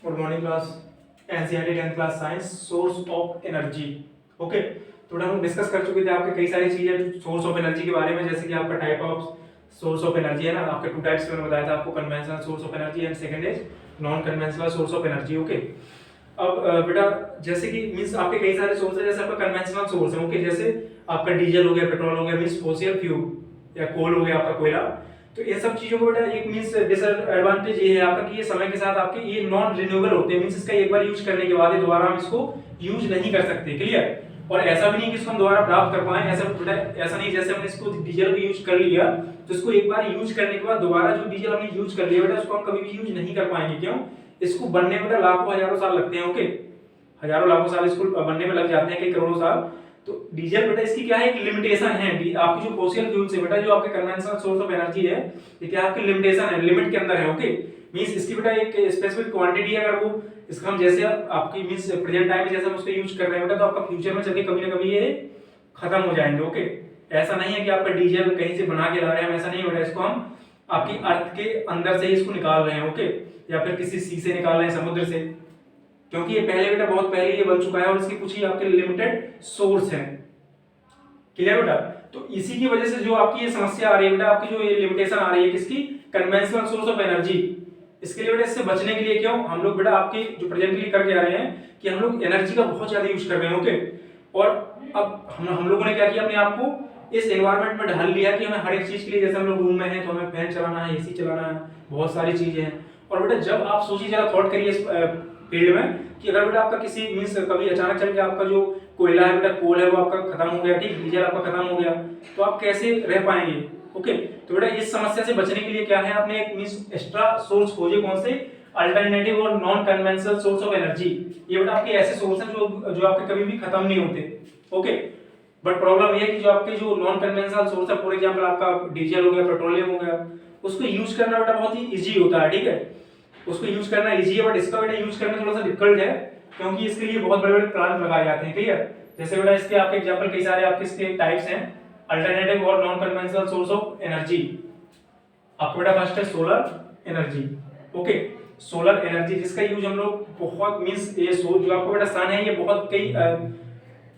Good morning class. NCERT 10th class science source of energy. Okay, तो हम discuss कर चुके थे आपके कई सारी चीजें सोर्स ऑफ एनर्जी के बारे में, जैसे कि आपका type of source of energy है ना, आपके टू टाइप्स मैंने बताया था आपको, conventional source of energy and second is non conventional source of energy. Okay, अब बेटा जैसे कि मींस आपके कई सारे सोर्स है, जैसे आपका कन्वेंशनल सोर्स है। ओके, जैसे आपका डीजल हो गया, पेट्रोल हो गया, मींस फॉसिल फ्यूल, या कोल हो गया आपका कोयला। तो ये सब चीजों को बेटा एक मींस डिसएडवांटेज ये है आपका कि ये समय के साथ आपके ये नॉन रिन्यूएबल होते हैं, मींस इसका एक बार यूज करने के बाद दोबारा हम इसको यूज नहीं कर सकते। क्लियर? और ऐसा भी नहीं कि इसको हम दोबारा प्राप्त कर पाए, ऐसा बेटा ऐसा नहीं, जैसे हमने इसको डीजल को यूज कर लिया तो इसको एक बार यूज करने के बाद दोबारा जो डीजल हमने यूज कर लिया बेटा उसको हम कभी भी यूज नहीं कर पाएंगे। क्यों? इसको बनने में बेटा लाखों हजारों साल लगते हैं। ओके, हजारों लाखों साल इसको बनने में लग जाते हैं, कई करोड़ों साल। तो डीजल बेटा इसकी क्या है, एक लिमिटेशन है। आपकी जो फॉसिल फ्यूल से बेटा जो आपके कन्वेंशनल सोर्स ऑफ एनर्जी है, ये क्या आपकी लिमिटेशन है, लिमिट के अंदर है। ओके, मींस इसकी बेटा एक स्पेसिफिक क्वांटिटी है, अगर वो इसका हम जैसे आपकी मींस प्रेजेंट टाइम में जैसे हम उसको यूज कर रहे हैं बेटा, तो आपका फ्यूचर में चलके कभी ना कभी ये खत्म हो जाएंगे। ओके, ऐसा नहीं है कि आपका डीजल कहीं से बना के ला रहे हैं, ऐसा नहीं बेटा, इसको हम आपकी अर्थ के अंदर से ही इसको निकाल रहे हैं। ओके, या फिर किसी सी से निकाल रहे हैं, समुद्र से, क्योंकि ये पहले बेटा बहुत पहले ये बन चुका है और इसकी कुछ ही आपके लिमिटेड सोर्स हैं। क्लियर बेटा? तो इसी की वजह से जो आपकी ये समस्या आ रही है बेटा, आपकी जो ये लिमिटेशन आ रही है किसकी, कन्वेंशनल सोर्स ऑफ एनर्जी, इसके लिए बेटा इससे बचने के लिए क्यों हम लोग बेटा आपके जो प्रेजेंटली करके आ रहे हैं कि हम लोग एनर्जी का बहुत ज्यादा यूज कर रहे हैं। ओके, और अब हम लोगों ने क्या किया, अपने आप को इस एनवायरनमेंट में ढाल लिया कि हमें हर एक चीज के लिए, जैसे हम लोग रूम में हैं तो हमें फैन चलाना है, एसी चलाना है, बहुत सारी चीजें हैं। और बेटा जब आप सोचिए, जरा थॉट करिए इस फील्ड में कि अगर बेटा आपका किसी मींस कभी अचानक चल के आपका जो कोयला है बेटा, कोल है, वो आपका खत्म हो गया, ठीक, डीजल आपका खत्म हो गया, तो आप कैसे रह पाएंगे? ओके, तो बेटा इस समस्या से बचने के लिए क्या है, आपने एक मींस एक्स्ट्रा सोर्स खोजे, कौन से, अल्टरनेटिव और non conventional source of energy. ये बेटा आपके ऐसे सोर्स हैं जो आपके कभी भी खत्म नहीं होते। ओके, बट प्रॉब्लम ये है कि जो आपके जो नॉन कन्वेंशनल सोर्स है, फॉर एग्जांपल आपका डीजल हो गया, पेट्रोलियम हो गया, उसको यूज करना बेटा बहुत ही इजी होता है। ठीक है, उसको यूज करना इजी है, बट इसका बेटा यूज करना थोड़ा सा डिफिकल्ट है, क्योंकि इसके लिए बहुत बड़े बड़े प्लांट लगाए जाते हैं। क्लियर? जैसे बेटा इसके आपके एग्जांपल कई सारे आपके इसके टाइप्स हैं, अल्टरनेटिव और non conventional source of energy. आपको बेटा फर्स्ट है solar energy. Okay, solar energy जिसका यूज हम लोग बहुत मींस ये सोर्स जो आपको बेटा सन है, ये बहुत कई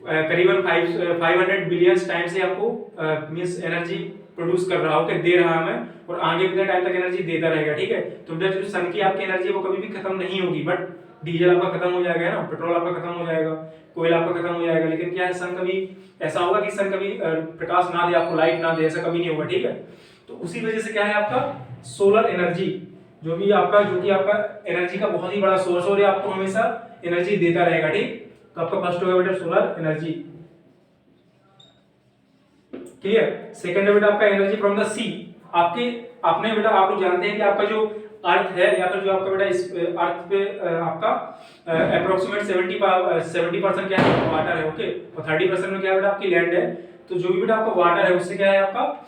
करीबन 500 बिलियन टाइम से आपको मींस एनर्जी प्रोड्यूस कर रहा हो, के दे रहा है हमें, और आगे कितने टाइम तक एनर्जी देता रहेगा। ठीक है, तो बेटा जो सन की आपकी एनर्जी है वो कभी भी खत्म नहीं होगी, बट डीजल आपका खत्म हो जाएगा ना, पेट्रोल आपका खत्म हो जाएगा, कोयला आपका खत्म हो जाएगा, लेकिन क्या है, सन कभी ऐसा होगा कि सन कभी प्रकाश ना दे आपको, लाइट ना दे, ऐसा कभी नहीं होगा। ठीक है, तो उसी वजह से क्या है आपका सोलर एनर्जी जो कि आपका एनर्जी का बहुत ही बड़ा सोर्स, और ये आपको हमेशा एनर्जी देता रहेगा। ठीक, तो आपका फर्स्ट होगा बेटा सोलर एनर्जी। क्लियर? सेकंड है बेटा आपका एनर्जी फ्रॉम द सी। आपने बेटा आप लोग जानते हैं कि आपका जो अर्थ है, या फिर जो आपका बेटा इस अर्थ पे आपका अप्रोक्सीमेट 70% क्या है, वाटर है। ओके, और 30% में क्या है बेटा आपकी लैंड है। तो जो भी बेटा आपका वाटर है उससे क्या है आपका,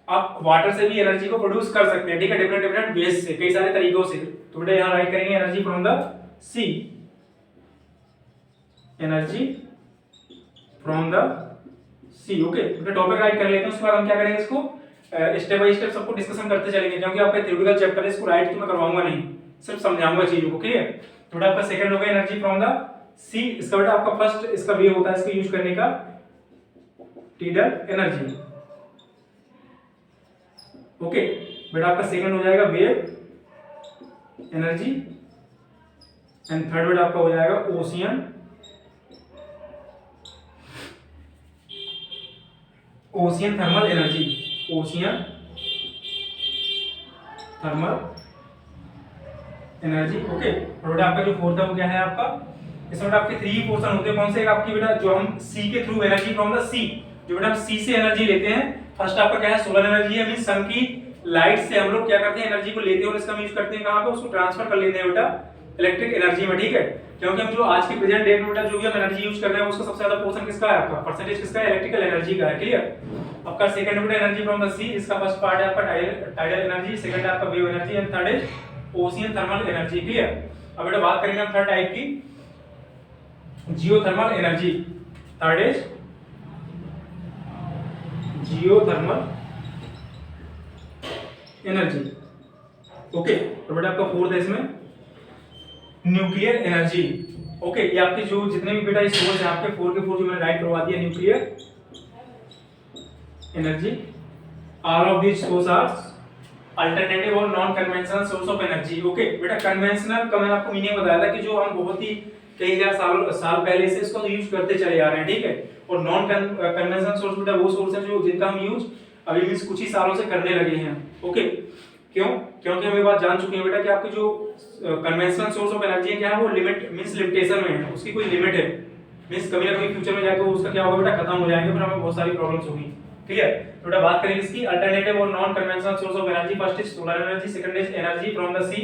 आप वाटर से भी एनर्जी को प्रोड्यूस कर सकते हैं। ठीक है, डिफरेंट डिफरेंट वेज से, कई सारे तरीकों से। तो बेटा यहाँ राइट करेंगे energy from the sea, energy from the sea. Okay, तो टॉपिक राइट कर लेते हैं, उसके बाद हम क्या करेंगे, इसको स्टेप बाय स्टेप सबको डिस्कशन करते चलेंगे, क्योंकि आपका थ्योरेटिकल चैप्टर है, इसको राइट तो मैं करवाऊंगा नहीं, सिर्फ समझाऊंगा चीजों को। क्लियर? तो बेटा आपका सेकंड होगा एनर्जी फ्रॉम द सी। इसका बेटा आपका फर्स्ट इसका वे होता है इसको यूज करने का, टीडल एनर्जी। ओके, बेटा आपका सेकंड हो जाएगा वेव एनर्जी, एंड थर्ड बेटा आपका हो जाएगा ocean thermal energy, ocean thermal energy. Okay, और बेटा आपका जो फोर्थ है वो क्या है आपका, इसमें बेटा आपके 3 पोर्शन होते हैं। कौन से? एक आपकी बेटा जो हम सी के थ्रू एनर्जी फ्रॉम द सी, जो बेटा हम सी से एनर्जी लेते हैं। फर्स्ट आपका क्या है, सोलर एनर्जी है, मींस सन की लाइट से हम लोग क्या करते हैं, एनर्जी को लेते हैं और इसका यूज करते हैं कहां पे, उसको ट्रांसफर कर लेते हैं बेटा इलेक्ट्रिक एनर्जी में। ठीक है, क्योंकि हम जो आज की प्रेजेंट डेट में बेटा जो भी हम एनर्जी यूज कर रहे हैं उसका सबसे ज्यादा पोर्शन किसका है, आपका परसेंटेज किसका है, इलेक्ट्रिकल एनर्जी का है। क्लियर? आपका सेकंड बेटा एनर्जी फ्रॉम द सी, इसका फर्स्ट पार्ट है आपका टाइडल एनर्जी, सेकंड है आपका wave energy, and third is ocean thermal energy. Clear? अब बेटा बात करेंगे हम थर्ड टाइप की, geothermal energy. Third is geothermal energy. Okay, तो बेटा आपका फोर्थ है इसमें न्यूक्लियर एनर्जी। ओके, ये आपके जो जितने भी बेटा ये सोर्स है आपके 4 के 4 जो मैंने राइट करवा दिया, nuclear energy, all of these source are alternative और non conventional source of energy. Okay बेटा, कन्वेंशनल का मैंने आपको मीनिंग बताया था कि जो हम बहुत ही कई हजार साल पहले से इसको यूज करते चले आ रहे हैं, ठीक है। और नॉन कन्वेंशनल सोर्स बेटा वो सोर्स है जो जिनका हम यूज अभी मींस कुछ ही सालों से करने लगे हैं। ओके, क्यों? क्योंकि हम ये बात जान चुके हैं बेटा कि आपकी जो कन्वेंशनल सोर्स ऑफ एनर्जी है क्या है, वो लिमिट मींस लिमिटेशन में है, उसकी कोई लिमिट है, मींस कभी ना कभी फ्यूचर में जाकर उसका क्या होगा बेटा, खत्म हो जाएंगे, फिर हमें बहुत सारी प्रॉब्लम्स होंगी। क्लियर? तो बेटा बात करेंगे इसकी अल्टरनेटिव और non conventional source of energy. First is solar energy, second is energy from the sea,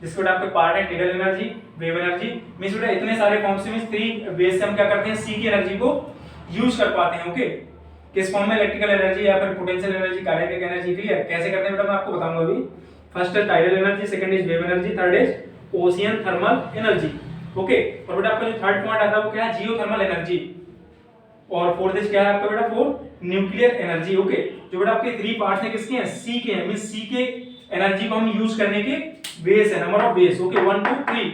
जिसके बेटा आपके पार्ट है tidal energy, wave energy. Means बेटा इतने सारे फॉर्म से मींस 3 बेस से हम क्या करते हैं, सी की एनर्जी को यूज कर पाते हैं। ओके, किस फॉर्म में, इलेक्ट्रिकल एनर्जी या फिर potential energy, kinetic energy. Clear? कैसे करते हैं बेटा मैं आपको बताऊंगा अभी। फर्स्ट है tidal energy, second is wave energy, third is ocean thermal energy. Okay, और बेटा आपका जो थर्ड पॉइंट आता है वो क्या है, जियोथर्मल एनर्जी। और फोर्थ इज क्या है आपका बेटा, फोर्थ न्यूक्लियर एनर्जी। ओके, जो बेटा आपके 3 पार्ट्स हैं किसके हैं, सी के हैं, मींस सी के एनर्जी को हम यूज करने के बेस है, नंबर ऑफ बेस। ओके, 1 2 3।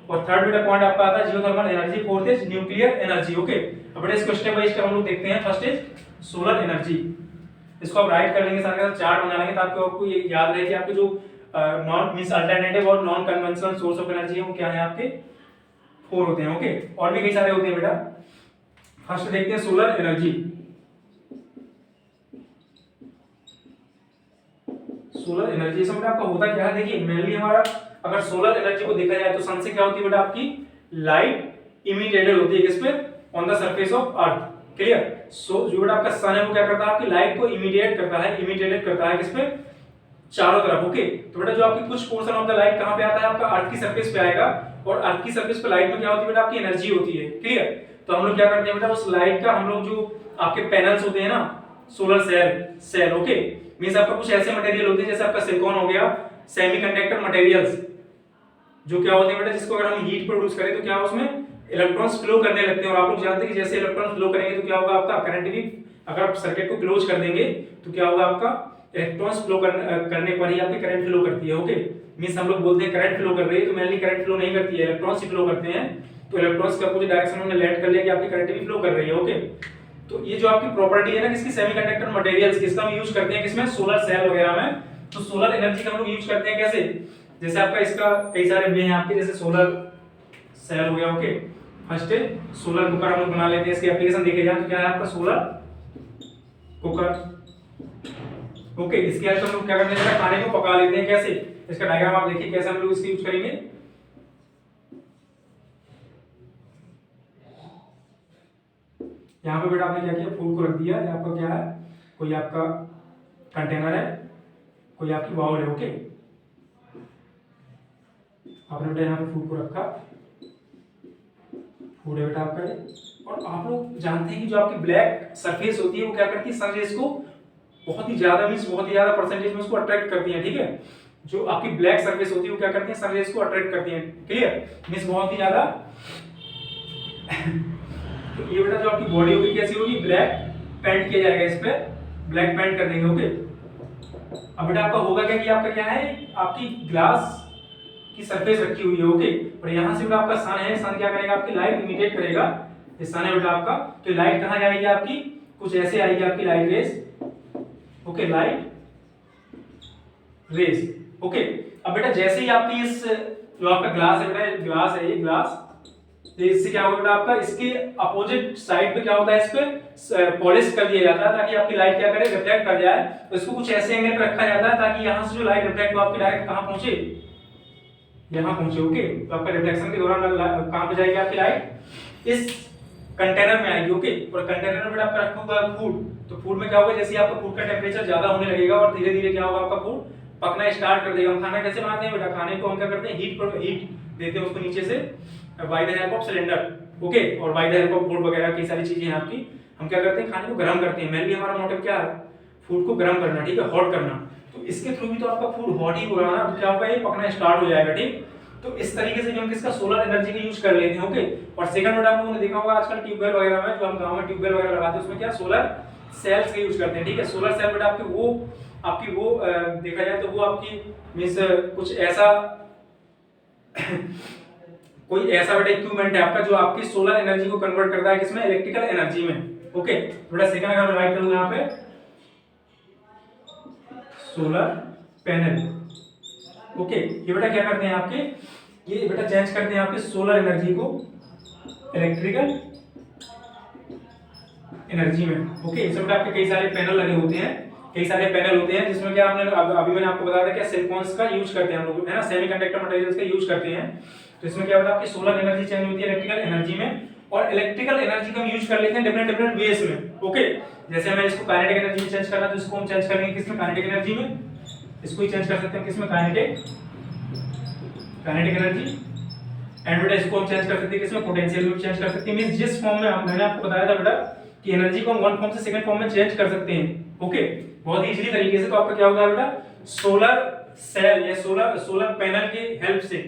और थर्ड बेटा पॉइंट आपका आता है geothermal energy, fourth is nuclear energy. Okay, अब बेटा इसको स्टेप बाय स्टेप हम लोग देखते हैं। फर्स्ट इज सोलर एनर्जी, इसको आप राइट कर लेंगे, साथ में चार्ट बना लेंगे ताकि आपको ये याद रहे कि आपके जो नॉन मींस अल्टरनेटिव और non conventional source of energy है वो क्या है, आपके 4 होते हैं। ओके, और भी कई सारे होते हैं बेटा। फर्स्ट देखते हैं सोलर एनर्जी। सोलर एनर्जी से बेटा आपका होता क्या है, देखिए मेनली हमारा अगर सोलर एनर्जी को देखा जाए तो सन से क्या होती है बेटा, आपकी लाइट इमिटेड होती है किस पे, on the surface of earth. Clear? So जो बेटा आपका सन है वो क्या करता है, आपकी लाइट को इमिटेट करता है किस पे, चारों तरफ। ओके, तो बेटा जो आपकी कुछ पोर्शन ऑफ द लाइट कहां पे आता है, आपका अर्थ की सरफेस पे आएगा, और अर्थ की सरफेस पे लाइट में क्या होती है बेटा, आपकी एनर्जी होती है। क्लियर? तो हम लोग क्या करते हैं बेटा, उस लाइट का हम लोग जो आपके पैनल्स होते हैं ना, सोलर सेल। ओके, मींस आपका कुछ ऐसे मटेरियल होते हैं जैसे आपका सिलिकॉन हो गया, सेमीकंडक्टर मटेरियल्स, जो क्या होते हैं बेटा, जिसको अगर हम हीट प्रोड्यूस करें तो क्या उसमें इलेक्ट्रॉन्स फ्लो करने लगते हैं। और आप लोग जानते हैं कि जैसे इलेक्ट्रॉन फ्लो करेंगे तो क्या होगा, आपका करंट भी, अगर आप सर्किट को क्लोज कर देंगे तो क्या होगा, आपका इलेक्ट्रॉन्स फ्लो करने पर ही आपकी करंट फ्लो करती है। ओके, मींस हम लोग बोलते हैं करंट फ्लो कर रही है, तो मेनली करंट फ्लो नहीं करती है, इलेक्ट्रॉन्स ही फ्लो करते हैं। तो इलेक्ट्रॉन्स का कुछ डायरेक्शन में लेट कर लिया कि आपकी करंट भी फ्लो कर रही है। ओके, तो ये जो आपकी प्रॉपर्टी है ना किसकी, सेमीकंडक्टर मटेरियल्स की, इसका हम यूज करते हैं किसमें, सोलर सेल वगैरह में। तो सोलर एनर्जी का हम लोग यूज करते हैं कैसे, जैसे आपका इसका कई सारे वे हैं आपके, जैसे सोलर सेल हो गया। ओके, फर्स्ट है सोलर कुकर हम लोग बना लेते हैं, इसकी एप्लीकेशन देखे जाए तो क्या है आपका सोलर कुकर। ओके, इसके हेल्प से हम लोग क्या करते हैं, खाने को पका लेते हैं। कैसे, इसका डायग्राम आप देखिए कैसे हम लोग इसकी यूज करेंगे। यहाँ पे बेटा आपने क्या किया, फूड को रख दिया, ये आपका क्या है, कोई आपका कंटेनर है, कोई आपकी बाउल है। ओके, आपने बेटा यहाँ पे फूड को रखा, फूड है बेटा आपका ये। और आप लोग जानते हैं कि जो आपकी ब्लैक सरफेस होती है वो क्या करती है, सन रेज को बहुत ही ज्यादा मींस बहुत ही ज्यादा परसेंटेज में उसको अट्रैक्ट करती है। ठीक है, जो आपकी ब्लैक सरफेस होती है वो क्या करती है, सन रेज को अट्रैक्ट करती है। क्लियर? मींस बहुत ही ज्यादा। तो ये बेटा जो आपकी बॉडी होगी कैसी होगी, ब्लैक पेंट किया जाएगा, इस पे ब्लैक पेंट कर देंगे। ओके, अब बेटा आपका होगा क्या कि आपका क्या है, आपकी ग्लास की सरफेस रखी हुई है। ओके, और यहां से बेटा आपका सन है, सन क्या करेगा, आपकी लाइट इमिटेट करेगा, ये सन है बेटा आपका। तो लाइट कहां जाएगी आपकी, कुछ ऐसे आएगी आपकी light rays. Okay, light rays. Okay, अब बेटा जैसे ही आपकी इस जो आपका ग्लास है बेटा, ग्लास है ये ग्लास, तो इससे क्या होगा बेटा, आपका इसके अपोजिट साइड पे क्या होता है, इस पे पॉलिश कर दिया जाता है ताकि आपकी लाइट क्या करे, रिफ्लेक्ट कर जाए। तो इसको कुछ ऐसे एंगल पे रखा जाता है ताकि यहां से जो लाइट रिफ्लेक्ट हो आपकी डायरेक्ट कहां पहुंचे, यहां पहुंचे। ओके, तो आपका रिफ्लेक्शन के दौरान कहां पे जाएगी आपकी लाइट, इस कंटेनर में आएगी। ओके, और कंटेनर में आपका रखा होगा फूड, तो फूड में क्या होगा, जैसे आपका फूड का टेंपरेचर ज्यादा होने लगेगा और धीरे धीरे क्या होगा, आपका फूड पकना स्टार्ट कर देगा। हम खाना कैसे बनाते हैं बेटा, खाने को हम क्या करते हैं, हीट देते हैं उसको नीचे से by the help of cylinder. Okay, और by the help of food वगैरह की सारी चीजें हैं आपकी, हम क्या करते हैं, खाने को गर्म करते हैं। मेनली हमारा मोटिव क्या है, फूड को गर्म करना, ठीक है, हॉट करना। तो इसके थ्रू भी तो आपका फूड हॉट ही हो रहा है ना, तो क्या होगा, ये पकना स्टार्ट हो जाएगा। ठीक, तो इस तरीके से भी हम किसका, सोलर एनर्जी का यूज कर लेते हैं। ओके, और सेकंड बेटा आप लोगों ने देखा होगा आजकल ट्यूबवेल वगैरह में, जो हम गांव में ट्यूबवेल वगैरह लगाते हैं उसमें क्या सोलर सेल्स का यूज करते हैं। ठीक है, सोलर सेल बेटा आपकी वो देखा जाए तो वो आपकी मींस कुछ ऐसा कोई ऐसा बेटा इक्विपमेंट है आपका जो आपकी सोलर एनर्जी को कन्वर्ट करता है किसमें, इलेक्ट्रिकल एनर्जी में। ओके, थोड़ा सेकंड अगर मैं राइट करूँ यहाँ पे सोलर पैनल। ओके, ये बेटा क्या करते हैं आपके, ये बेटा चेंज करते हैं आपके सोलर एनर्जी को इलेक्ट्रिकल एनर्जी में। ओके, इसमें बेटा आपके कई सारे पैनल लगे होते हैं, कई सारे पैनल होते हैं जिसमें क्या हमने अभी मैंने आपको बताया था क्या सिलिकॉन्स का यूज करते हैं हम लोग, है ना, सेमीकंडक्टर मटेरियल्स का यूज करते हैं। तो इसमें क्या होता है आपकी सोलर एनर्जी चेंज होती है इलेक्ट्रिकल एनर्जी में, और इलेक्ट्रिकल एनर्जी को हम यूज कर लेते हैं डिफरेंट डिफरेंट वेज में। ओके, जैसे हमें इसको काइनेटिक एनर्जी में चेंज करना है तो इसको हम चेंज करेंगे किसमें, काइनेटिक एनर्जी में। इसको ही चेंज कर सकते हैं किसमें, काइनेटिक एनर्जी। एंड बेटा इसको हम चेंज कर सकते हैं किसमें, पोटेंशियल में चेंज कर सकते हैं। मींस जिस फॉर्म में मैंने आपको बताया था बेटा कि एनर्जी को हम वन फॉर्म से सेकंड फॉर्म में चेंज कर सकते हैं। ओके, बहुत ही इजीली तरीके से। तो आपका क्या होता है बेटा, सोलर सेल या सोलर पैनल की हेल्प से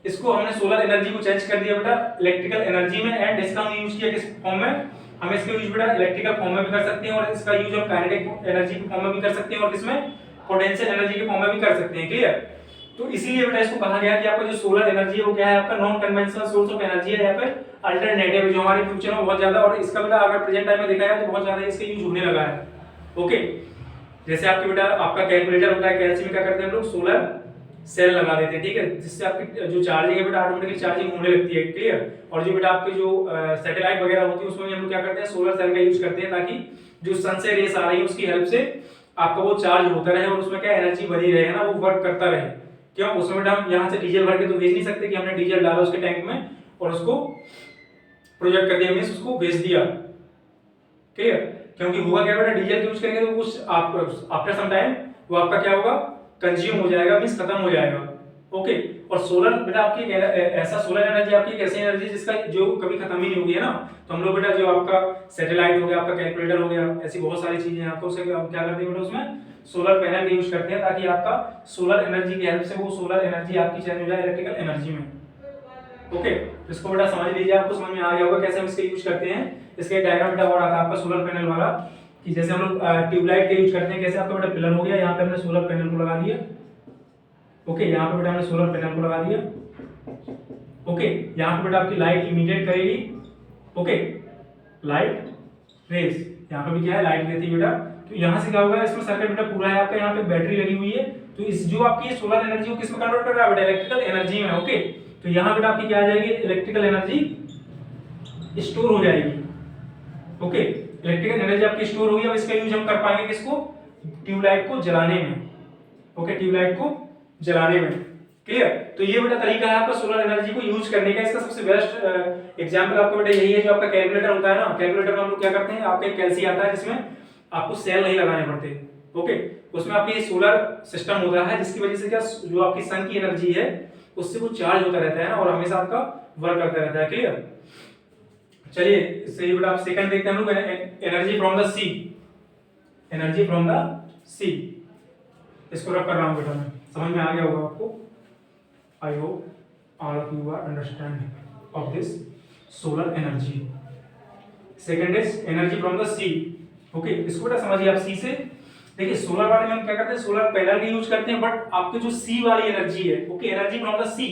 इसको हमने सोलर एनर्जी को चेंज कर दिया बेटा इलेक्ट्रिकल एनर्जी में। एंड इसका हमने यूज किया किस फॉर्म में, हम इसका यूज बेटा इलेक्ट्रिकल फॉर्म में भी कर सकते हैं, और इसका यूज हम काइनेटिक एनर्जी के फॉर्म में भी कर सकते हैं, और किसमें, पोटेंशियल एनर्जी के फॉर्म में भी कर सकते हैं। क्लियर। तो इसीलिए बेटा इसको कहा गया कि आपका जो सोलर एनर्जी है वो क्या है, आपका non conventional source of energy है, या फिर अल्टरनेटिव जो हमारे फ्यूचर में बहुत ज्यादा, और इसका बेटा अगर प्रेजेंट टाइम में देखा जाए तो बहुत ज्यादा इसका यूज होने लगा है। ओके, जैसे आपके बेटा आपका कैलकुलेटर होता है, कैलसी में क्या करते हैं हम लोग, सोलर सेल लगा देते हैं, ठीक है, जिससे आपकी जो चार्जिंग है बेटा ऑटोमेटिकली चार्जिंग होने लगती है। क्लियर। और जो बेटा आपके जो सैटेलाइट वगैरह होती है उसमें हम लोग क्या करते हैं, सोलर सेल का यूज करते हैं, ताकि जो सन से रेस आ रही है उसकी हेल्प से आपका वो चार्ज होता रहे और उसमें क्या एनर्जी बनी रहे, है ना, वो वर्क करता रहे। क्यों, उसमें बेटा हम यहाँ से डीजल भर के तो भेज नहीं सकते कि हमने डीजल डाला उसके टैंक में और उसको प्रोजेक्ट कर दिया, मींस उसको भेज दिया। क्लियर। क्योंकि होगा क्या बेटा, डीजल यूज करेंगे तो कुछ आफ्टर सम टाइम वो आपका क्या होगा, कंज्यूम हो जाएगा, मींस खत्म हो जाएगा। ओके, और सोलर बेटा आपकी ऐसा सोलर एनर्जी आपकी एक ऐसी एनर्जी जिसका जो कभी खत्म ही नहीं होगी, है ना। तो हम लोग बेटा जो आपका सैटेलाइट हो गया, आपका कैलकुलेटर हो गया, ऐसी बहुत सारी चीजें हैं, आपको उसे क्या करते हैं बेटा, उसमें सोलर पैनल का यूज करते हैं, ताकि आपका सोलर एनर्जी की हेल्प से वो सोलर एनर्जी आपकी चेंज हो जाए इलेक्ट्रिकल एनर्जी में। ओके, इसको बेटा समझ लीजिए, आपको समझ में आ गया होगा कैसे हम इसका यूज करते हैं। इसका डायग्राम बेटा और आता है आपका सोलर पैनल वाला, कि जैसे हम लोग ट्यूबलाइट का यूज करते हैं, कैसे आपका बेटा पिलर हो गया, यहाँ पे हमने सोलर पैनल को लगा दिया। ओके, यहाँ पे बेटा हमने सोलर पैनल को लगा दिया। ओके, यहाँ पे बेटा आपकी लाइट इमिटेट करेगी। ओके, लाइट रेस, यहाँ पे भी क्या है, लाइट देती है बेटा। तो यहाँ से क्या होगा, इसमें सर्किट बेटा पूरा है आपका, यहाँ पे बैटरी लगी हुई है, तो इस जो आपकी सोलर एनर्जी को किसमें कन्वर्ट कर रहा है बेटा, इलेक्ट्रिकल एनर्जी में। ओके, तो यहाँ बेटा आपकी क्या आ जाएगी, इलेक्ट्रिकल एनर्जी स्टोर हो जाएगी। ओके, इलेक्ट्रिकल एनर्जी आपकी स्टोर होगी। अब इसका यूज हम कर पाएंगे किसको, ट्यूबलाइट को जलाने में। ओके, ट्यूबलाइट को जलाने में। क्लियर। तो ये बेटा तरीका है आपका सोलर एनर्जी को यूज करने का। इसका सबसे बेस्ट एग्जांपल आपका बेटा यही है, जो आपका कैलकुलेटर होता है ना, कैलकुलेटर में हम लोग क्या करते हैं, आपका एक कैलसी आता है जिसमें आपको सेल नहीं लगाने पड़ते। ओके, उसमें आपकी सोलर सिस्टम होता है, जिसकी वजह से क्या, जो आपकी सन की एनर्जी है उससे वो चार्ज होता रहता है ना, और हमेशा आपका वर्क करता रहता है। क्लियर। चलिए इससे बेटा आप सेकंड देखते हैं हम लोग, energy from the sea. Energy from the sea, इसको रख कर रहा हूं बेटा, मैं समझ में आ गया होगा आपको। I hope all of you are understanding of this solar energy. Second is energy from the sea. Okay, इसको बेटा समझिए आप सी से। देखिए सोलर वाले में हम क्या करते हैं, सोलर पैनल का यूज करते हैं, बट आपके जो सी वाली एनर्जी है, ओके, एनर्जी फ्रॉम द सी,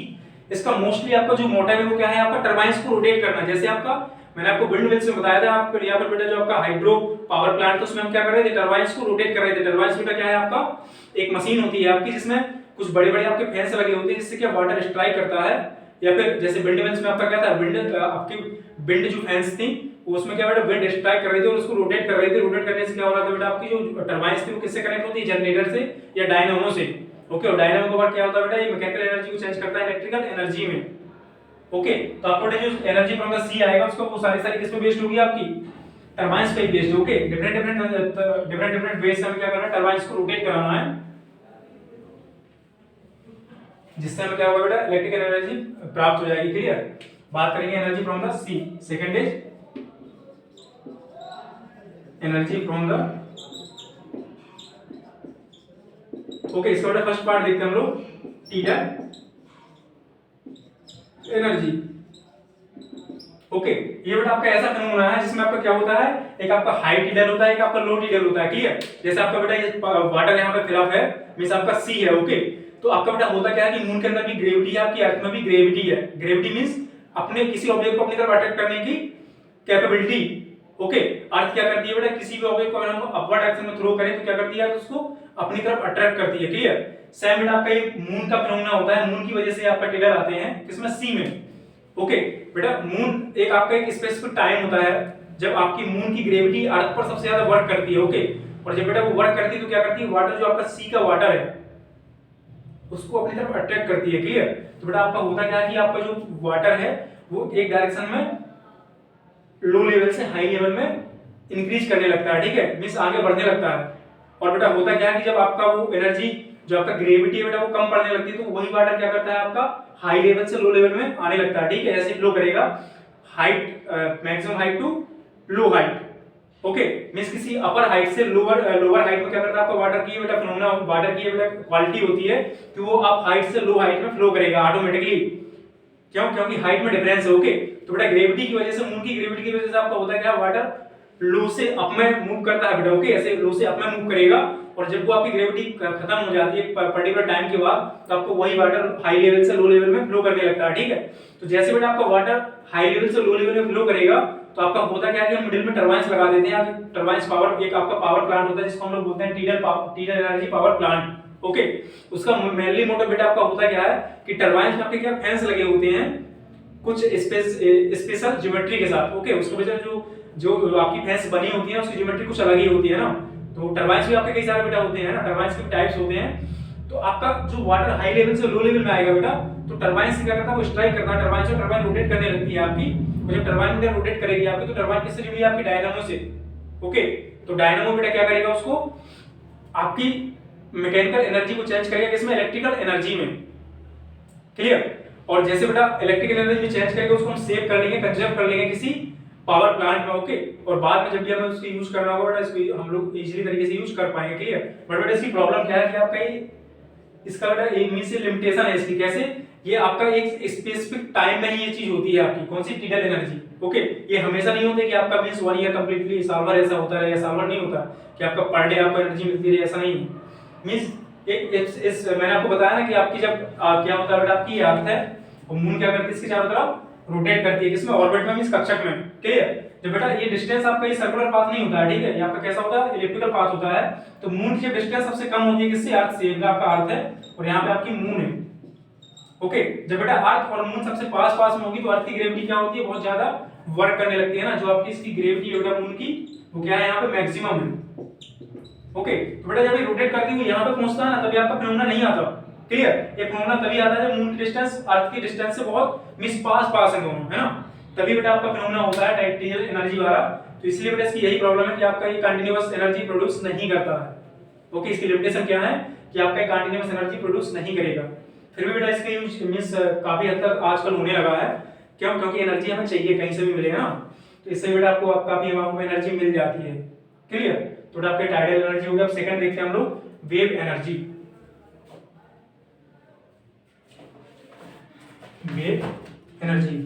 इसका मोस्टली आपका जो मोटिव है वो क्या है, आपका टरबाइंस को रोटेट करना। जैसे आपका मैंने आपको विंड मिल्स में बताया था, आपको यहाँ पर बेटा जो आपका हाइड्रो पावर प्लांट, तो उसमें हम क्या कर रहे थे, टरबाइंस को रोटेट कर रहे थे। टरबाइंस बेटा क्या है, आपका एक मशीन होती है आपकी, जिसमें कुछ बड़े बड़े आपके फैंस लगे होते हैं, जिससे क्या वाटर स्ट्राइक करता है। या फिर जैसे विंड मिल्स में आपका क्या था, विंड आपकी विंड जो फैंस थी उसमें क्या बेटा विंड स्ट्राइक कर रही थी और उसको रोटेट कर रही थी। रोटेट करने से क्या हो रहा था बेटा, आपकी जो टरबाइंस थी वो किससे कनेक्ट होती है, जनरेटर से या डायनामो से। ओके, और डायनामो के बाद क्या होता है बेटा, ये मैकेनिकल एनर्जी को चेंज करता है इलेक्ट्रिकल एनर्जी में। ओके, तो आपको जो एनर्जी फ्रॉम द सी आएगा उसको वो सारी किस पे बेस्ड होगी, आपकी टरबाइंस पे बेस्ड। ओके, डिफरेंट वेज से हमें क्या करना है, टरबाइंस को रोटेट कराना है, जिससे हमें क्या होगा बेटा, इलेक्ट्रिकल एनर्जी प्राप्त हो जाएगी। क्लियर। बात करेंगे energy from the sea. Second is energy from the, okay, इसका बेटा फर्स्ट पार्ट देखते हैं हम लोग, टीडर एनर्जी। ओके, ये बेटा आपका ऐसा फिनोमेना है जिसमें आपका क्या होता है, एक आपका हाई टीडर होता है, एक आपका लो टीडर होता है। क्लियर। जैसे आपका बेटा ये वाटर यहाँ पे फिल अप है, मींस आपका सी है। ओके, तो आपका बेटा होता क्या है कि मून के अंदर भी ग्रेविटी है, आपकी अर्थ में भी ग्रेविटी है। ग्रेविटी मींस अपने किसी ऑब्जेक्ट को अपनी तरफ अट्रैक्ट करने की कैपेबिलिटी। ओके, अर्थ क्या करती है बेटा, किसी भी ऑब्जेक्ट को अगर हम अपवर्ड डायरेक्शन में थ्रो करें तो क्या करती है, उसको अपनी तरफ अट्रैक्ट करती है। क्लियर। सेम बेटा आपका एक मून का फिनोमेना होता है, मून की वजह से आपका टेलर आते हैं किसमें, सी में। ओके बेटा, मून एक आपका एक स्पेसिफिक टाइम होता है जब आपकी मून की ग्रेविटी अर्थ पर सबसे ज्यादा वर्क करती है। ओके, और जब बेटा वो वर्क करती है तो क्या करती है, वाटर जो आपका सी का वाटर है उसको अपनी तरफ अट्रैक्ट करती है। क्लियर। तो बेटा आपका होता क्या है कि आपका जो वाटर है वो एक डायरेक्शन में लो लेवल से हाई लेवल में इंक्रीज करने लगता है। ठीक है, मींस आगे बढ़ने लगता है। और बेटा होता क्या है कि जब आपका वो एनर्जी जो आपका ग्रेविटी है बेटा वो कम पड़ने लगती है तो वही वाटर क्या करता है, आपका हाई लेवल से लो लेवल में आने लगता है। ठीक है, ऐसे फ्लो करेगा height, maximum height to low height. Okay, means किसी अपर हाइट से लोअर हाइट में क्या करता है आपका वाटर की बेटा फिनोमेना, वाटर की बेटा क्वालिटी होती है कि वो आप हाइट से लो हाइट में फ्लो करेगा ऑटोमेटिकली। क्यों? क्योंकि हाइट में डिफरेंस है। ओके, तो बेटा ग्रेविटी की वजह से, मून की ग्रेविटी की वजह से आपका होता है क्या, वाटर लो से अप में मूव करता है बेटा। ओके, ऐसे लो से अप में मूव करेगा और जब वो आपकी ग्रेविटी खत्म हो जाती है पर्टिकुलर टाइम के बाद तो आपको वही वाटर हाई लेवल से लो लेवल में फ्लो करने लगता है। ठीक है, तो जैसे बेटा आपका वाटर हाई लेवल से लो लेवल में फ्लो करेगा तो आपका होता क्या है कि हम मिडिल में टरबाइंस लगा देते हैं। टरबाइंस पावर, एक आपका पावर प्लांट होता है जिसको हम लोग बोलते हैं टीडर एनर्जी पावर प्लांट। ओके, उसका मेनली मोटिव बेटा आपका होता क्या है कि टरबाइंस में आपके क्या फैंस लगे होते हैं कुछ स्पेशल ज्योमेट्री के साथ। ओके, उसकी वजह जो आपकी फैंस बनी होती है उसकी ज्योमेट्री कुछ अलग ही होती है ना। तो टरबाइंस भी आपके कई सारे बेटा होते हैं ना, टरबाइंस के टाइप्स होते हैं। तो आपका जो वाटर हाई लेवल से लो लेवल में आएगा बेटा तो टरबाइन से क्या करता है, वो स्ट्राइक करता है टरबाइन से, टरबाइन रोटेट करने लगती है आपकी। और जब टरबाइन बेटा रोटेट करेगी आपकी तो टरबाइन किससे जुड़ी है, आपकी डायनामो से। ओके, तो डायनामो बेटा क्या करेगा, उसको आपकी मैकेनिकल एनर्जी को चेंज करेगा किसमें, इलेक्ट्रिकल एनर्जी में। क्लियर। और जैसे बेटा इलेक्ट्रिकल एनर्जी चेंज करेंगे उसको हम सेव कर लेंगे, कंजर्व कर लेंगे किसी पावर प्लांट में। ओके, और बाद में जब भी हमें उसको यूज करना होगा बेटा इसको हम लोग इजीली तरीके से यूज कर पाएंगे। क्लियर। बट बेटा इसकी प्रॉब्लम क्या है कि आपका इसका बेटा एक मीन से लिमिटेशन है इसकी। कैसे, ये आपका एक स्पेसिफिक टाइम में ही ये चीज होती है आपकी, कौन सी, टीडर एनर्जी। ओके, ये हमेशा नहीं होता कि आपका मींस 1 ईयर कंप्लीटली साल भर ऐसा होता रहे, या साल भर नहीं होता कि आपका पर डे आपको एनर्जी मिलती रहे, ऐसा नहीं है। मींस इस मैंने आपको बताया ना कि आपकी जब क्या होता है बेटा, आपकी अर्थ है और मून क्या करती है, इसके चारों तरफ रोटेट करती है, किसमें, ऑर्बिट में, मींस कक्षक में। क्लियर। जब बेटा ये डिस्टेंस आपका ये सर्कुलर पाथ नहीं होता है, ठीक है, ये आपका कैसा होता है, इलिप्टिकल पाथ होता है। तो मून की डिस्टेंस सबसे कम होती है किससे, अर्थ से। आपका अर्थ है और यहाँ पे आपकी मून है। ओके, जब बेटा अर्थ और मून सबसे पास पास में होगी तो अर्थ की ग्रेविटी क्या होती है, बहुत ज्यादा वर्क करने लगती है ना। जो आपकी इसकी ग्रेविटी है बेटा मून की, वो क्या है, यहाँ पे मैक्सिमम है। ओके, तो बेटा जब ये रोटेट करती हुई यहाँ पे पहुंचता है ना तभी आपका फिनोमेना नहीं आता। क्लियर। ये फिनोमेना तभी आता है जब मून की डिस्टेंस अर्थ की डिस्टेंस से बहुत मिस पास है दोनों, है ना, तभी बेटा आपका फिनोमेना होता है टाइटेनियम एनर्जी वाला। तो इसलिए बेटा इसकी यही प्रॉब्लम है कि आपका ये कंटीन्यूअस एनर्जी प्रोड्यूस नहीं करता है। ओके, इसकी लिमिटेशन क्या है कि आपका ये कंटीन्यूअस एनर्जी प्रोड्यूस नहीं करेगा। फिर भी बेटा इसका यूज मींस काफी हद तक आजकल होने लगा है। क्यों? क्योंकि एनर्जी हमें चाहिए, कहीं से भी मिलेगा ना, तो इससे बेटा आपको काफी अमाउंट में एनर्जी मिल जाती है। क्लियर। तो बेटा आपके टाइडल एनर्जी हो गया। अब सेकंड देखते हैं हम लोग, wave energy. Wave energy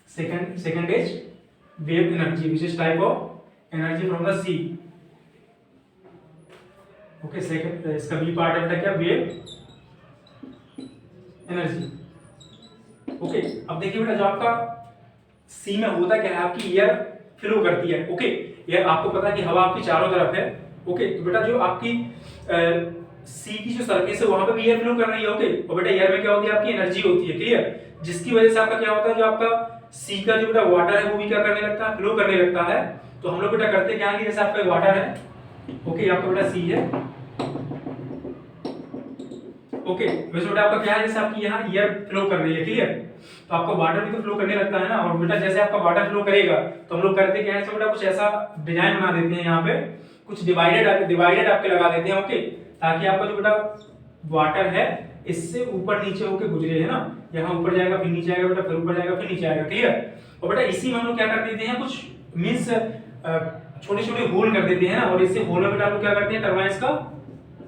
second is wave energy, which is type of energy from the sea. Okay, second इसका बी पार्ट है बेटा क्या, वेव एनर्जी। ओके, अब देखिए बेटा जो आपका सी में होता क्या है, आपकी एयर फ्लो करती है। ओके, एयर आपको पता है कि हवा आपकी चारों तरफ है। ओके, तो बेटा जो आपकी सी की जो सरफेस है वहां पे भी एयर फ्लो कर रही है। ओके, और बेटा एयर में क्या होती है, आपकी एनर्जी होती है। क्लियर। जिसकी वजह से आपका क्या होता है, जो आपका सी का जो बेटा वाटर है वो भी क्या करने लगता है, फ्लो करने लगता है। तो हम लोग बेटा करते क्या है कि जैसे आपका वाटर है, ओके, आपका बेटा सी है। ओके, वैसे बेटा आपका क्या है, जैसे आपकी यहाँ एयर फ्लो कर रही है। क्लियर। तो आपका वाटर भी तो फ्लो करने लगता है ना, और बेटा जैसे आपका वाटर फ्लो करेगा तो हम लोग करते क्या है, बेटा कुछ ऐसा डिजाइन बना देते हैं, यहाँ पे कुछ डिवाइडेड आपके लगा देते हैं। ओके, ताकि आपका जो बेटा वाटर है इससे ऊपर नीचे होके गुजरे, है ना, यहाँ ऊपर जाएगा फिर नीचे आएगा बेटा, फिर ऊपर जाएगा फिर नीचे आएगा। क्लियर। और बेटा इसी में हम लोग क्या कर देते हैं, कुछ मींस छोटे छोटे होल कर देते हैं ना, और इससे होल में बेटा हम लोग क्या करते हैं, टरबाइंस का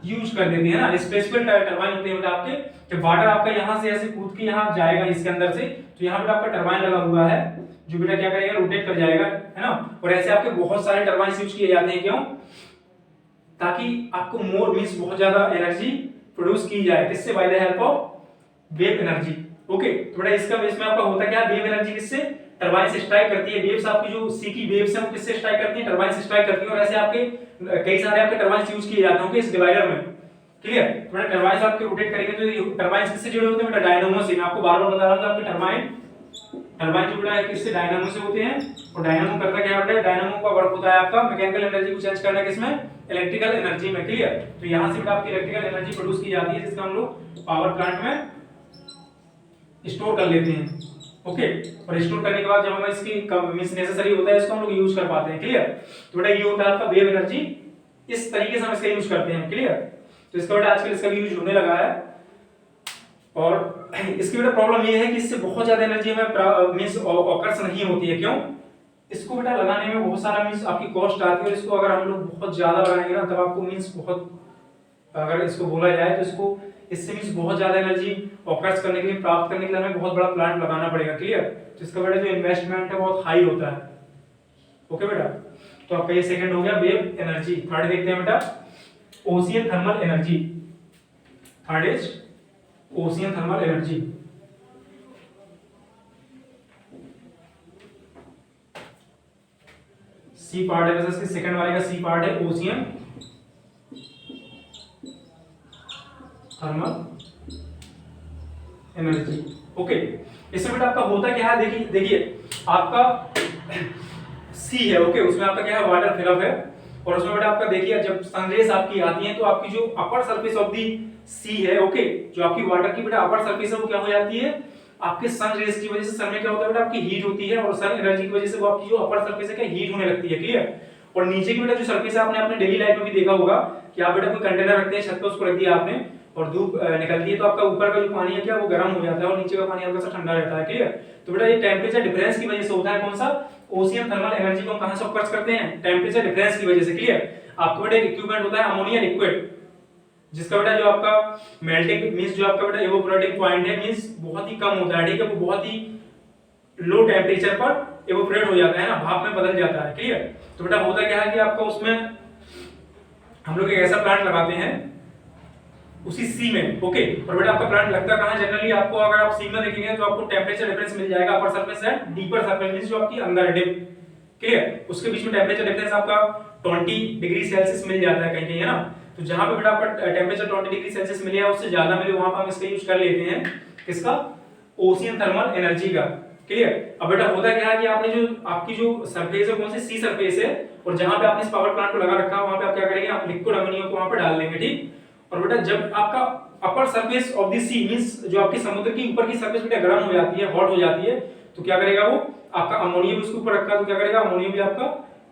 यूज कर देते हैं ना। स्पेसिफिक टरबाइन होते हैं बेटा आपके, जब वाटर आपका यहाँ से ऐसे कूद के यहाँ जाएगा इसके अंदर से, तो यहाँ बेटा आपका टरबाइन लगा हुआ है जो बेटा क्या करेगा, रोटेट कर जाएगा, है ना। और ऐसे आपके बहुत सारे टरबाइन यूज किए जाते हैं, क्यों, ताकि आपको मोर मींस बहुत ज्यादा एनर्जी प्रोड्यूस की जाए, किससे, bye the help of wave energy. Okay, तो बेटा इसका इसमें आपका होता क्या, वेव एनर्जी किससे, टरबाइन से स्ट्राइक करती है। वेव्स आपकी जो सी की वेव्स है वो किससे स्ट्राइक करती है, टरबाइन से स्ट्राइक करती है। और ऐसे आपके कई सारे आपके टरबाइन यूज किए जाते होंगे इस डिवाइडर में, क्लियर। तो बेटा टरबाइन आपके रोटेट करेंगे तो टरबाइन किससे जुड़े होते हैं बेटा, डायनामो से। मैं आपको बार-बार बता रहा हूं आपके टरबाइन जो बेटा है किससे, डायनामो से होते हैं। और डायनामो करता क्या होता है, डायनामो का वर्क होता है आपका मैकेनिकल एनर्जी को चेंज करना किसमें, इलेक्ट्रिकल एनर्जी में, क्लियर। तो यहां से बेटा आपकी इलेक्ट्रिकल एनर्जी प्रोड्यूस की जाती है, जिसका हम लोग पावर प्लांट में स्टोर कर लेते हैं। ओके, और स्टोर करने के बाद जब हमें इसकी मींस नेसेसरी होता है, इसको हम लोग यूज कर पाते हैं, क्लियर। तो बेटा ये होता है आपका वेव एनर्जी, इस तरीके से हम इसका यूज करते हैं, क्लियर। तो इसका बेटा आजकल इसका भी यूज होने लगा है। और इसकी बेटा प्रॉब्लम ये है कि इससे बहुत ज्यादा एनर्जी में मींस ऑकर्स नहीं होती है, क्यों, इसको बेटा लगाने में बहुत सारा मींस आपकी कॉस्ट आती है। और इसको अगर हम लोग बहुत ज्यादा लगाएंगे ना, तब आपको मींस बहुत, अगर इसको बोला जाए तो इसको इससे मींस बहुत ज्यादा एनर्जी ऑकर्स करने के लिए, प्राप्त करने के लिए हमें बहुत बड़ा प्लांट लगाना पड़ेगा, क्लियर। तो इसका बेटा जो इन्वेस्टमेंट है बहुत हाई होता है। ओके बेटा, तो आपका ये सेकंड हो गया वेव एनर्जी। थर्ड देखते हैं बेटा, ocean thermal energy. Third is ocean thermal energy. C part है, वैसे इसके सेकंड वाले का सी पार्ट है ओशियन थर्मल एनर्जी। ओके, इसमें बेटा आपका होता क्या है, देखिए आपका सी है, ओके, उसमें आपका क्या है, वाटर फिलअप है। और उसमें बेटा आपका देखिए जब सनरेज आपकी आती है तो आपकी जो अपर सरफेस ऑफ दी सी है, ओके, जो आपकी वाटर की बेटा अपर सरफेस है वो क्या हो जाती है, आपके सन रेज की वजह से सन में क्या होता है बेटा, आपकी हीट होती है। और सन एनर्जी की वजह से वो आपकी जो अपर सरफेस है क्या हीट होने लगती है, क्लियर। और नीचे की बेटा जो सरफेस है, आपने अपने डेली लाइफ में भी देखा होगा कि आप बेटा कोई कंटेनर रखते हैं छत पे, उसको रख दिया आपने और धूप निकलती है तो आपका ऊपर का जो पानी है क्या वो गर्म हो जाता है और नीचे का पानी हल्का सा ठंडा रहता है, क्लियर। तो बेटा ये टेम्परेचर डिफरेंस की वजह से होता है, कौन सा, ओशियन थर्मल एनर्जी को हम कहां से ऑकर्स करते हैं, टेम्परेचर डिफरेंस की वजह से, क्लियर। आपका बेटा एक इक्विपमेंट होता है अमोनिया लिक्विड, जिसका बेटा जो आपका मेल्टिंग मींस जो आपका बेटा इवेपोरेटिंग पॉइंट है मींस बहुत ही कम होता है, ठीक है, वो बहुत ही लो टेम्परेचर पर इवेपोरेट हो जाता है ना, भाप में बदल जाता है, क्लियर। तो बेटा होता क्या है कि आपका उसमें हम लोग एक ऐसा प्लांट लगाते हैं उसी सी में, ओके। और बेटा आपका प्लांट लगता कहां, जनरली आपको अगर आप सी में देखेंगे तो आपको टेम्परेचर डिफरेंस मिल जाएगा, upper surface and deeper surface means जो आपकी अंदर है डिप, क्लियर, उसके बीच में टेम्परेचर डिफरेंस आपका 20 डिग्री सेल्सियस मिल जाता है कहीं-कहीं, है ना। तो जहां पे बेटा आपका टेम्परेचर 20 डिग्री सेल्सियस मिले या उससे ज्यादा मिले वहां पर हम इसका यूज कर लेते हैं, किसका, ओशियन थर्मल एनर्जी का, क्लियर। अब बेटा होता क्या है कि आपने जो आपकी जो सरफेस है कौन सी, सी सरफेस है, और जहां पे आपने इस पावर प्लांट को लगा रखा है वहां पे आप क्या करेंगे, आप लिक्विड अमोनिया को वहां पे डाल देंगे, ठीक। और बेटा जब आपका upper surface of the sea means जो आपके समुद्र की ऊपर की सरफेस बेटा गर्म हो जाती है, हॉट हो जाती है, तो क्या करेगा वो, आपका अमोनिया भी उसके ऊपर रखा है तो क्या करेगा, अमोनिया भी आपका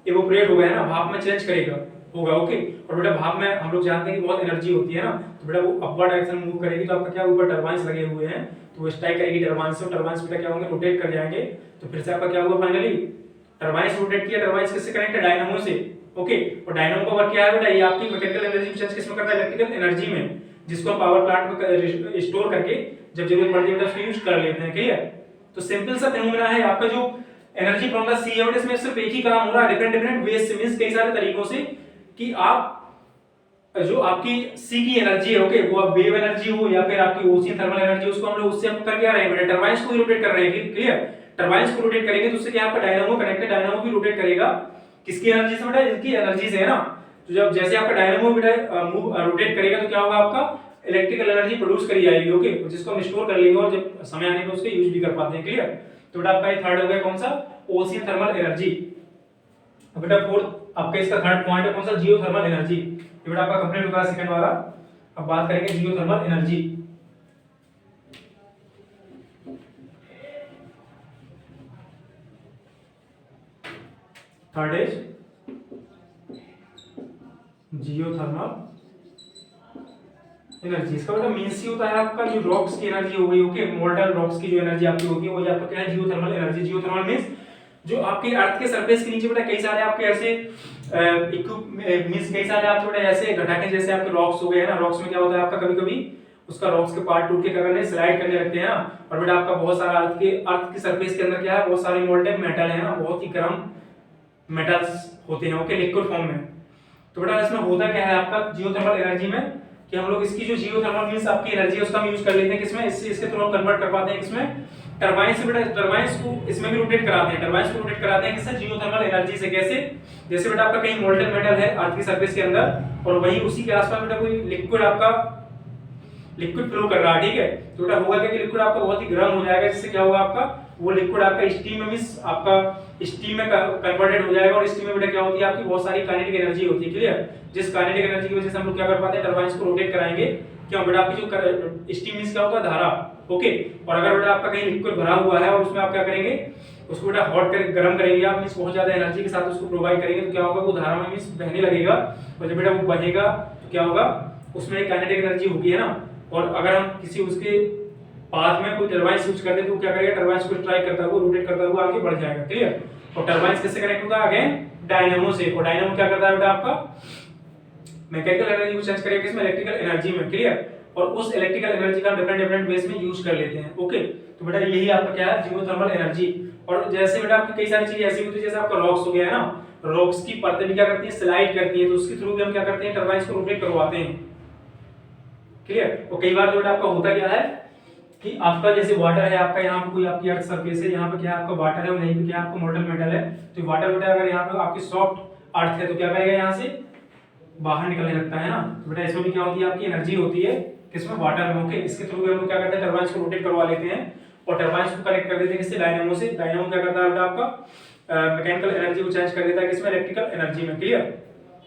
इवेपोरेट होगा, है ना, भाप में चेंज करेगा होगा, ओके। और बेटा भाप में हम लोग जानते हैं कि बहुत एनर्जी होती है ना, तो बेटा वो अपवर्ड डायरेक्शन में मूव करेगी तो आपका क्या ऊपर टरबाइंस लगे हुए हैं तो वो स्ट्राइक करेगी टरबाइंस से, और टरबाइंस बेटा क्या होंगे, रोटेट कर जाएंगे। तो फिर से आपका क्या होगा, फाइनली टरबाइंस रोटेट किया, टरबाइंस किससे कनेक्ट है, डायनामो से, ओके। और डायनामो का वर्क क्या है बेटा, ये आपकी मैकेनिकल एनर्जी चेंज किसमें करता है, इलेक्ट्रिकल एनर्जी में, जिसको हम पावर प्लांट में स्टोर करके जब जरूरत पड़ती है उसको यूज कर लेते हैं, क्लियर। तो सिंपल सा फिनोमेना है आपका जो एनर्जी फ्रॉम द सी है, इसमें सिर्फ एक ही काम हो रहा है, डिफरेंट डिफरेंट वेज से मींस कई सारे तरीकों से, कि आप जो आपकी सी की एनर्जी है, ओके, वो आप वेव एनर्जी हो या फिर आपकी ओशियन थर्मल एनर्जी, उसको हम लोग उससे हम कर क्या रहे हैं बेटा, टरबाइंस को रोटेट कर रहे हैं, क्लियर। टरबाइंस को रोटेट करेंगे तो उससे क्या आपका डायनामो कनेक्टेड, डायनामो भी रोटेट करेगा किसकी एनर्जी से बेटा, इनकी एनर्जी से, है ना। तो जब जैसे आपका डायनामो बेटा मूव रोटेट करेगा तो क्या होगा, आपका इलेक्ट्रिकल एनर्जी प्रोड्यूस करी जाएगी, ओके, जिसको हम स्टोर कर लेंगे और जब समय आने पे उसका यूज भी कर पाते हैं, क्लियर। तो बेटा आपका ये थर्ड हो गया कौन सा, ओशियन थर्मल एनर्जी। अब बेटा फोर्थ आपका इसका थर्ड पॉइंट है कौन सा, जियोथर्मल एनर्जी। ये बेटा आपका कंप्लीट होगा सेकंड वाला। अब बात करेंगे geothermal energy. Third is geothermal energy. इसका बेटा मींस ही होता है आपका जो रॉक्स की एनर्जी हो गई, ओके, मोल्टन रॉक्स की जो एनर्जी आपकी होती है वो आपका क्या है, जियोथर्मल एनर्जी। जियोथर्मल मींस जो आपके अर्थ के सरफेस के नीचे बेटा कई सारे आपके ऐसे मींस कई सारे आपके बेटा ऐसे घटाके जैसे आपके रॉक्स हो गए, है ना। रॉक्स में क्या होता है आपका कभी-कभी उसका रॉक्स के पार्ट टूट के क्या करने स्लाइड करने लगते हैं ना, और बेटा आपका बहुत सारा अर्थ की सरफेस के अंदर क्या है, बहुत सारे मोल्टेन मेटल है ना, बहुत ही गर्म मेटल्स होते हैं, ओके, लिक्विड फॉर्म में। तो बेटा इसमें होता क्या है आपका जियोथर्मल एनर्जी में कि हम लोग इसकी जो जियोथर्मल मींस आपकी एनर्जी है उसका हम यूज कर लेते हैं किसमें, इसके थ्रू हम कन्वर्ट कर पाते हैं किसमें, टरबाइन से। बेटा टरबाइंस को इसमें भी रोटेट कराते हैं, टरबाइंस को रोटेट कराते हैं किससे, जियोथर्मल एनर्जी से। कैसे, जैसे बेटा आपका कहीं मोल्टेन मेटल है अर्थ की सरफेस के अंदर और वहीं उसी के आसपास बेटा कोई लिक्विड आपका लिक्विड फ्लो कर रहा है, ठीक है, तो बेटा होगा क्या कि लिक्विड आपका बहुत ही गर्म हो जाएगा, जिससे क्या होगा आपका वो लिक्विड आपका स्टीम में मींस आपका स्टीम में कन्वर्टेड हो जाएगा, और स्टीम में बेटा क्या होती है आपकी बहुत सारी काइनेटिक एनर्जी होती है, क्लियर। जिस काइनेटिक एनर्जी की वजह से हम लोग क्या कर पाते हैं, टरबाइंस को रोटेट कराएंगे, क्यों बेटा आपकी जो स्टीम मींस क्या होगा धारा, ओके। और अगर बेटा आपका कहीं लिक्विड भरा हुआ है और उसमें आप क्या करेंगे, उसको बेटा हॉट कर गर्म करेंगे आप, मींस बहुत ज्यादा एनर्जी के साथ उसको प्रोवाइड करेंगे, तो क्या होगा वो धारा में मींस बहने लगेगा, और जब बेटा वो बहेगा तो क्या होगा उसमें एक काइनेटिक एनर्जी होगी है ना। और अगर हम किसी उसके पाथ में कोई टरबाइन यूज करते हैं तो क्या करेगा, टरबाइन को स्ट्राइक करता हुआ रोटेट करता हुआ आगे बढ़ जाएगा, क्लियर। और टरबाइन किससे कनेक्ट होता है, अगेन डायनामो से, और डायनामो क्या करता है बेटा आपका मैकेनिकल एनर्जी को चेंज करेगा किसमें, इलेक्ट्रिकल एनर्जी में, क्लियर। और उस इलेक्ट्रिकल एनर्जी का डिफरेंट डिफरेंट वेज में यूज कर लेते हैं, ओके। तो बेटा यही आपका क्या है जियोथर्मल एनर्जी। और जैसे बेटा आपकी कई सारी चीजें ऐसी होती है, जैसे आपका रॉक्स हो गया है ना, रॉक्स की परतें भी क्या करती है स्लाइड करती है, तो उसके थ्रू भी हम क्या करते हैं टरबाइन को रोटेट करवाते हैं, क्लियर। और कई बार तो बेटा आपका होता क्या है कि आपका जैसे वाटर है, आपका यहाँ पे कोई आपकी अर्थ सरफेस है, यहाँ पे क्या आपका वाटर है और यहीं पे क्या आपका मोल्टेन मेटल है, तो वाटर बेटा अगर यहाँ पे आपकी सॉफ्ट अर्थ है तो क्या करेगा यहाँ से बाहर निकलने लगता है ना, तो बेटा इसमें भी क्या होती है आपकी एनर्जी होती है किसमें, वाटर में, ओके। इसके थ्रू भी हम लोग क्या करते हैं टरबाइंस को रोटेट करवा लेते हैं और टरबाइंस को कनेक्ट कर देते हैं किससे, डायनामो से। डायनामो क्या करता है बेटा आपका मैकेनिकल एनर्जी को चेंज कर देता है किसमें, इलेक्ट्रिकल एनर्जी में, क्लियर।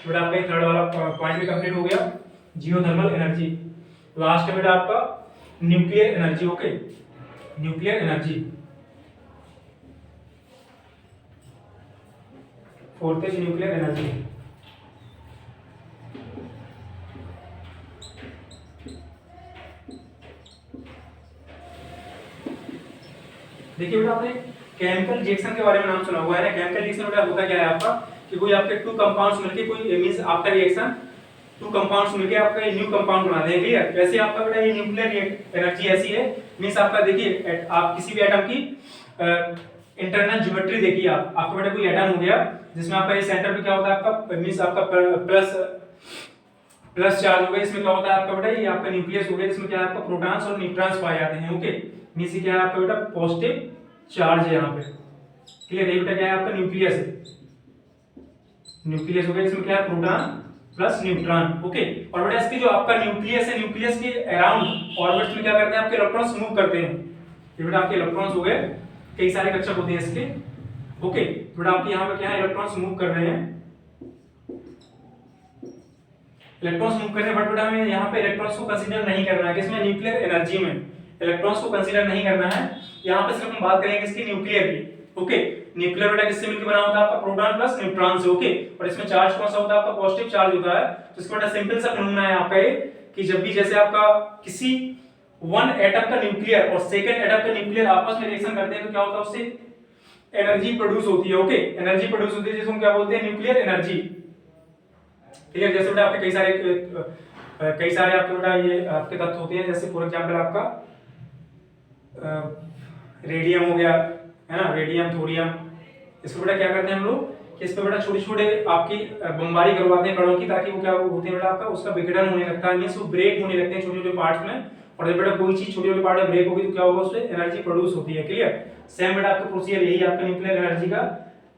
बेटा आपका थर्ड वाला पॉइंट भी कंप्लीट हो गया, जियोथर्मल एनर्जी। लास्ट है बेटा आपका nuclear energy, okay, nuclear energy. Fourth है न्यूक्लियर एनर्जी। देखिए बेटा आपने केमिकल रिएक्शन के बारे में नाम सुना हुआ है ना, केमिकल रिएक्शन बेटा होता क्या है आपका कि कोई आपके टू कंपाउंड्स मिलके कोई मींस आपका रिएक्शन टू कंपाउंड्स मिलके आपका न्यू कंपाउंड बनाते हैं, क्लियर। वैसे आपका बेटा ये न्यूक्लियर एनर्जी ऐसी है मींस आपका देखिए आप किसी भी एटम की इंटरनल ज्योमेट्री देखिए, आप आपका बेटा कोई एटम हो गया जिसमें आपका ये सेंटर पे क्या होता है आपका मींस आपका प्लस चार्ज हो गया, इसमें क्या होता है आपका बेटा ये आपका न्यूक्लियस हो गया, इसमें क्या है आपका प्रोटॉन्स और न्यूट्रॉन्स पाए जाते हैं, ओके। मींस क्या है आपका बेटा पॉजिटिव चार्ज है यहाँ पे, क्लियर। ये बेटा क्या है आपका न्यूक्लियस है, न्यूक्लियस हो गया, इसमें क्या है प्रोटॉन प्लस न्यूट्रॉन, ओके। और बेटा इसके जो आपका न्यूक्लियस है, न्यूक्लियस के अराउंड ऑर्बिट्स में क्या करते हैं आपके इलेक्ट्रॉन्स मूव करते हैं, ये बेटा आपके इलेक्ट्रॉन्स हो गए, कई सारे कक्षक होते हैं इसके, ओके। बेटा आपके यहाँ पे क्या है इलेक्ट्रॉन्स मूव कर रहे हैं, इलेक्ट्रॉन्स मूव कर रहे हैं, बट बेटा हमें यहाँ पे इलेक्ट्रॉन्स को कंसीडर नहीं करना है किसमें, न्यूक्लियर एनर्जी में इलेक्ट्रॉन्स को कंसीडर नहीं करना है। यहाँ पे सिर्फ हम बात करेंगे इसकी न्यूक्लियर की, ओके। न्यूक्लियर बेटा किससे मिलकर बना होता है आपका प्रोटॉन प्लस न्यूट्रॉन से, ओके। और इसमें चार्ज कौन सा होता है आपका पॉजिटिव चार्ज होता है, तो इसका बेटा सिंपल सा फॉर्मूला है आपका ये कि जब भी जैसे आपका किसी वन एटम का न्यूक्लियर और सेकंड एटम का न्यूक्लियर आपस में रिएक्शन करते हैं तो क्या होता है उससे एनर्जी प्रोड्यूस होती है, ओके। एनर्जी प्रोड्यूस होती है जिसको हम क्या बोलते हैं न्यूक्लियर एनर्जी, ठीक है। जैसे बेटा आपके कई सारे आपके बेटा ये आपके तत्व होते हैं, जैसे फॉर एग्जांपल आपका रेडियम हो गया है ना, रेडियम थोरियम, इसको बेटा क्या करते हैं हम लोग कि इस पे बेटा छोटे छोटे आपकी बमबारी करवाते हैं कणों की, ताकि वो क्या होते हैं बेटा आपका उसका विघटन होने लगता है, मींस वो ब्रेक होने लगते हैं छोटे छोटे पार्ट्स में, और जब बेटा कोई चीज छोटे छोटे पार्ट में ब्रेक होगी तो क्या होगा उससे एनर्जी प्रोड्यूस होती है, क्लियर। सेम बेटा आपका प्रोसीजर यही आपका न्यूक्लियर एनर्जी का,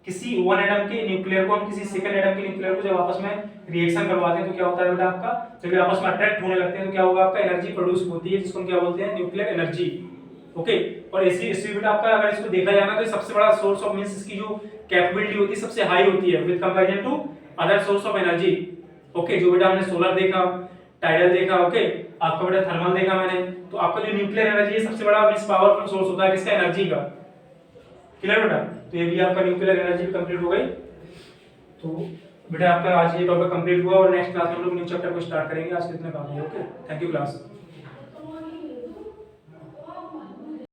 किसी वन एटम के न्यूक्लियर को हम किसी सेकंड एटम के न्यूक्लियर को जब आपस में रिएक्शन करवाते हैं तो क्या होता है बेटा आपका जब आपस में अट्रैक्ट होने लगते हैं तो क्या होगा आपका एनर्जी प्रोड्यूस होती है, जिसको हम क्या बोलते हैं न्यूक्लियर एनर्जी, ओके। और इसी बेटा आपका अगर इसको देखा जाए ना तो सबसे बड़ा सोर्स ऑफ मींस इसकी जो कैपेबिलिटी होती है सबसे हाई होती है with comparison to other source of energy, okay. जो बेटा हमने सोलर देखा, टाइडल देखा, ओके, आपका बेटा थर्मल देखा मैंने, तो आपका जो न्यूक्लियर एनर्जी है सबसे बड़ा मींस पावरफुल सोर्स होता है किसका, एनर्जी का, क्लियर बेटा। तो ये भी आपका न्यूक्लियर एनर्जी भी कंप्लीट हो गई। तो बेटा आपका आज ये टॉपिक कंप्लीट हुआ और नेक्स्ट क्लास में हम लोग न्यू चैप्टर को स्टार्ट करेंगे। आज कितने काम है, ओके। Thank you class.